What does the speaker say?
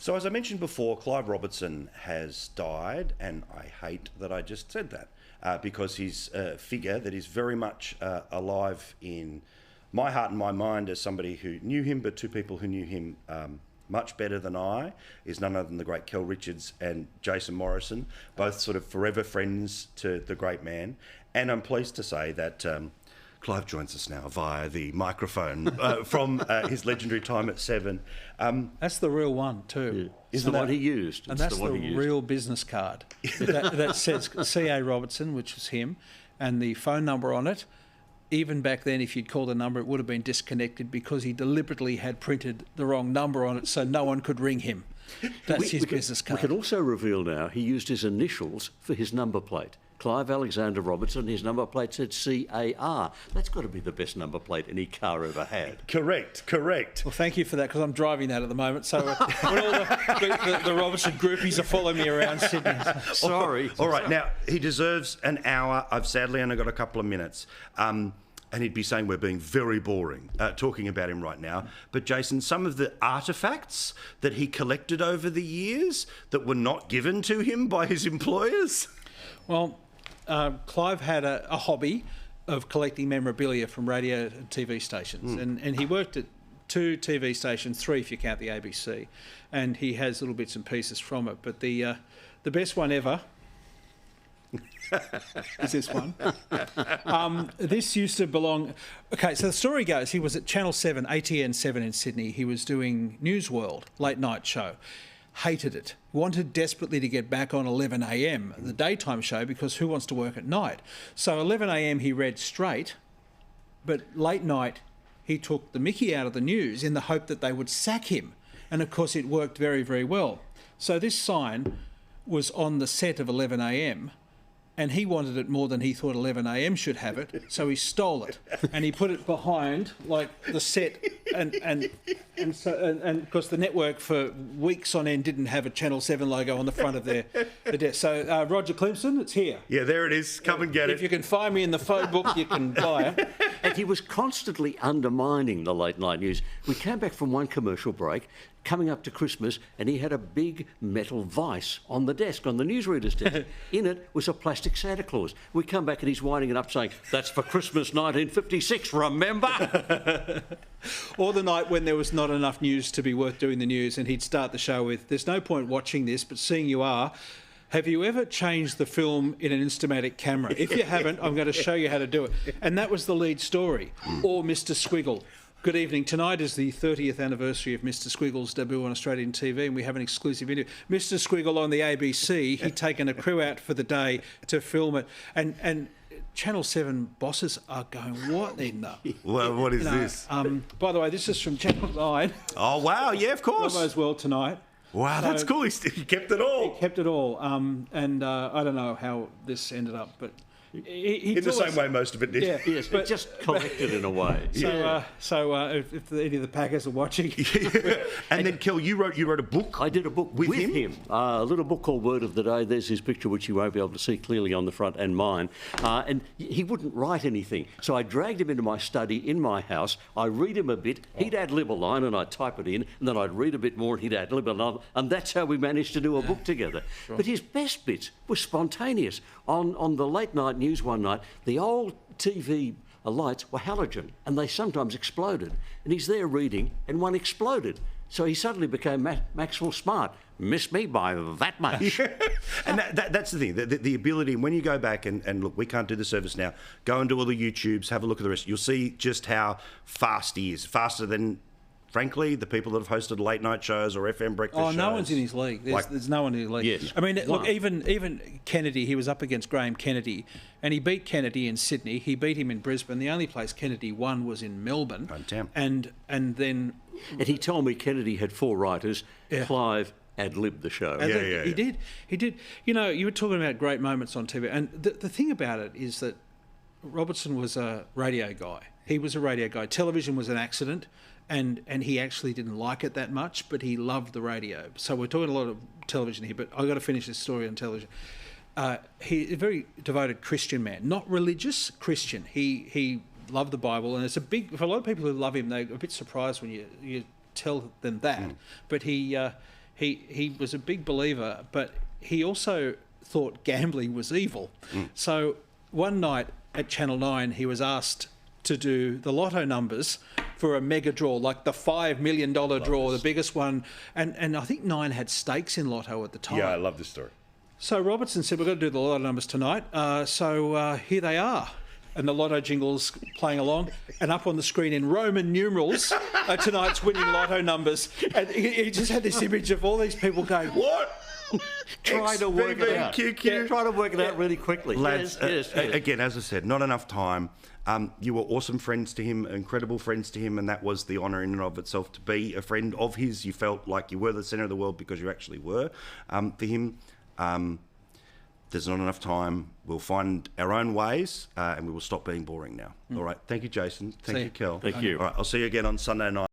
So as I mentioned before, Clive Robertson has died, and I hate that I just said that, because he's a figure that is very much alive in my heart and my mind as somebody who knew him, but two people who knew him much better than I is none other than the great Kel Richards and Jason Morrison, both sort of forever friends to the great man. And I'm pleased to say that Clive joins us now via the microphone from his legendary time at 7. That's the real one too. Yeah. Is the one he used. And that's the real business card. that says C.A. Robertson, which was him, and the phone number on it. Even back then, if you'd called a number, it would have been disconnected because he deliberately had printed the wrong number on it so no one could ring him. That's his business card. We can also reveal now he used his initials for his number plate. Clive Alexander Robertson, his number plate said C-A-R. That's got to be the best number plate any car ever had. Correct. Well, thank you for that, because I'm driving that at the moment. So when all the Robertson groupies are following me around Sydney. Sorry. All right, now, he deserves an hour. I've sadly only got a couple of minutes. And he'd be saying we're being very boring talking about him right now. But, Jason, some of the artefacts that he collected over the years that were not given to him by his employers? Well, Clive had a hobby of collecting memorabilia from radio and TV stations. And he worked at 2 TV stations, 3 if you count the ABC. And he has little bits and pieces from it. But the best one ever is this one. This used to belong... Okay, so the story goes, he was at Channel 7, ATN 7 in Sydney. He was doing News World, late night show. Hated it. Wanted desperately to get back on 11am, the daytime show, because who wants to work at night? So 11am he read straight, but late night he took the mickey out of the news in the hope that they would sack him. And of course it worked very, very well. So this sign was on the set of 11am, and he wanted it more than he thought 11am should have it, so he stole it and he put it behind, like, the set, and of course the network for weeks on end didn't have a Channel 7 logo on the front of the desk. So Roger Clemson, it's here. Yeah, there it is. Come and get it. If you can find me in the phone book, you can buy it. And he was constantly undermining the late night news. We came back from one commercial break, coming up to Christmas, and he had a big metal vice on the desk, on the newsreader's desk. In it was a plastic Santa Claus. We come back and he's winding it up saying, "That's for Christmas 1956, remember?" Or the night when there was not enough news to be worth doing the news, and he'd start the show with, "There's no point watching this, but seeing you are, have you ever changed the film in an Instamatic camera? If you haven't, I'm going to show you how to do it." And that was the lead story. Or Mr. Squiggle. Good evening. Tonight is the 30th anniversary of Mr. Squiggle's debut on Australian TV, and we have an exclusive interview. Mr. Squiggle on the ABC, he'd taken a crew out for the day to film it. And Channel 7 bosses are going, what in the... Well, what is this? By the way, this is from Channel 9. Oh, wow, yeah, of course. Robo's World Tonight. Wow, that's cool. He kept it all. He kept it all. And I don't know how this ended up, but... He in the same way most of it did. Yeah, yes, but just collected in a way. So, if any of the Packers are watching... And then, Kel, you wrote a book. I did a book with him. A little book called Word of the Day. There's his picture, which you won't be able to see clearly on the front, and mine. And he wouldn't write anything. So I dragged him into my study in my house. I read him a bit. He'd ad-lib a line and I'd type it in. And then I'd read a bit more and he'd ad-lib another. And that's how we managed to do a book together. Sure. But his best bits were spontaneous. On the late night news one night, the old TV lights were halogen and they sometimes exploded. And he's there reading and one exploded. So he suddenly became Maxwell Smart. Missed me by that much. And that's the thing, the ability, when you go back and look, we can't do the service now, go and do all the YouTubes, have a look at the rest. You'll see just how fast he is, faster than... Frankly, the people that have hosted late night shows or FM breakfast shows... Oh, no one's in his league. There's no one in his league. Yes. I mean, look, even Kennedy, he was up against Graham Kennedy, and he beat Kennedy in Sydney. He beat him in Brisbane. The only place Kennedy won was in Melbourne. Hometown. And then... And he told me Kennedy had 4 writers. Yeah. Clive ad-libbed the show. He did. You know, you were talking about great moments on TV, and the thing about it is that Robertson was a radio guy. He was a radio guy. Television was an accident. And he actually didn't like it that much, but he loved the radio. So we're talking a lot of television here, but I've got to finish this story on television. He's a very devoted Christian man, not religious, Christian. He loved the Bible, and it's a big... For a lot of people who love him, they're a bit surprised when you tell them that. But he he was a big believer, but he also thought gambling was evil. So one night at Channel 9, he was asked to do the lotto numbers for a mega draw, like the $5 million draw, the biggest one. And I think 9 had stakes in lotto at the time. Yeah, I love this story. So Robertson said, we're going to do the lotto numbers tonight. So here they are. And the lotto jingle's playing along, and up on the screen in Roman numerals are tonight's winning lotto numbers. And he just had this image of all these people going, What? Trying to work it out. XBBQQ. Trying to work it out really quickly. Lads, Yes. again, as I said, not enough time. You were awesome friends to him, incredible friends to him, and that was the honour in and of itself to be a friend of his. You felt like you were the centre of the world because you actually were. For him, there's not enough time. We'll find our own ways, and we will stop being boring now. All right. Thank you, Jason. Thank you, Kel. Thank you. All right. I'll see you again on Sunday night.